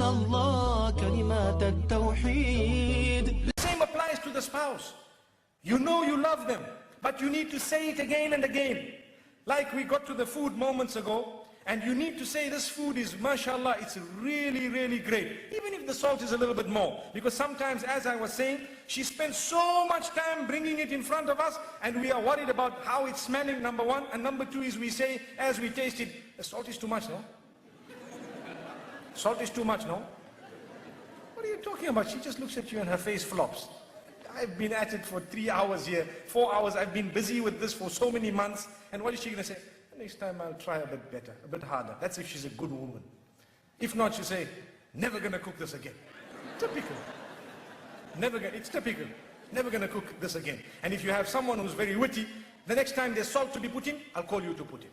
إلا الله كلمات التوحيد. The same applies to the spouse. You know you love them, but you need to say it again and again. Like we got to the food moments ago, and you need to say this food is, mashallah, it's really, really great. Even if the salt is a little bit more. Because sometimes, as I was saying, she spends so much time bringing it in front of us, and we are worried about how it's smelling, number one. And number two is we say, as we taste it, the salt is too much, no? Salt is too much, no? What are you talking about? She just looks at you and her face flops. I've been at it for 3 hours here, 4 hours. I've been busy with this for so many months. And what is she going to say? Next time I'll try a bit better, a bit harder. That's if she's a good woman. If not, she'll say, never going to cook this again. Typical. It's typical. Never going to cook this again. And if you have someone who's very witty, the next time there's salt to be put in, I'll call you to put it.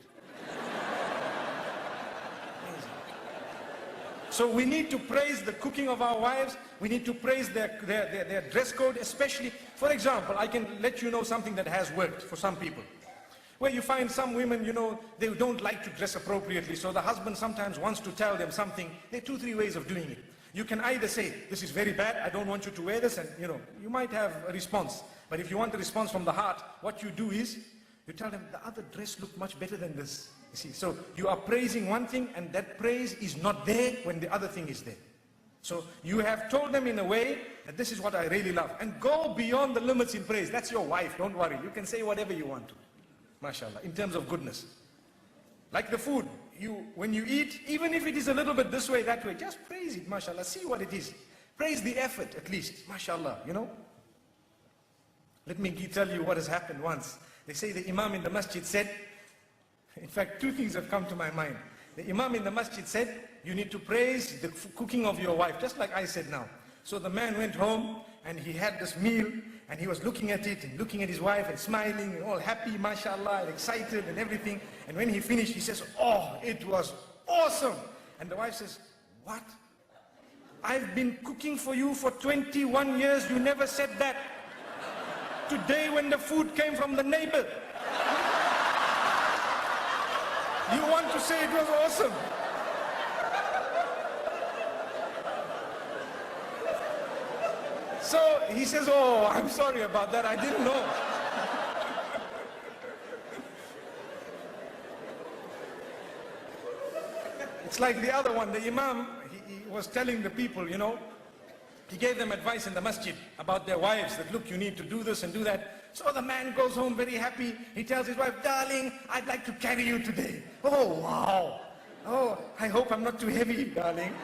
So we need to praise the cooking of our wives. We need to praise their dress code, especially. For example, I can let you know something that has worked for some people. Where you find some women, they don't like to dress appropriately. So the husband sometimes wants to tell them something. There are 2-3 ways of doing it. You can either say, this is very bad, I don't want you to wear this, and you might have a response. But if you want a response from the heart, what you do is, you tell them, the other dress looked much better than this. You see, so you are praising one thing, and that praise is not there when the other thing is there. So you have told them in a way that this is what I really love. And go beyond the limits in praise. That's your wife, don't worry. You can say whatever you want to. MashaAllah, in terms of goodness. Like the food, when you eat, even if it is a little bit this way, that way, just praise it, MashaAllah. See what it is. Praise the effort at least, MashaAllah, Let me tell you what has happened once. They say the Imam in the masjid said, in fact, 2 things have come to my mind. The Imam in the masjid said, you need to praise the cooking of your wife, just like I said now. So the man went home and he had this meal and he was looking at it and looking at his wife and smiling and all happy, mashallah, and excited and everything. And when he finished, he says, oh, it was awesome. And the wife says, what? I've been cooking for you for 21 years, you never said that. Today when the food came from the neighbor, you want to say it was awesome. So he says, oh, I'm sorry about that, I didn't know. It's like the other one, the Imam, he was telling the people, he gave them advice in the masjid about their wives, that look, you need to do this and do that. So the man goes home very happy. He tells his wife, darling, I'd like to carry you today. Oh, wow. Oh, I hope I'm not too heavy, darling.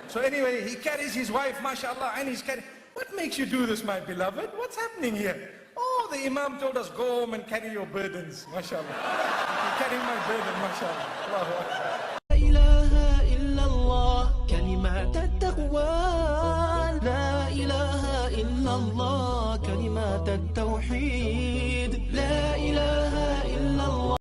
So anyway, he carries his wife, mashallah, and he's carrying. What makes you do this, my beloved? What's happening here? Oh, the Imam told us, go home and carry your burdens, mashallah. I'm carrying my burden, mashallah. Allahu Akbar. لا إله إلا الله كلمات التقوى. لا إله إلا الله كلمات التوحيد. لا إله إلا الله.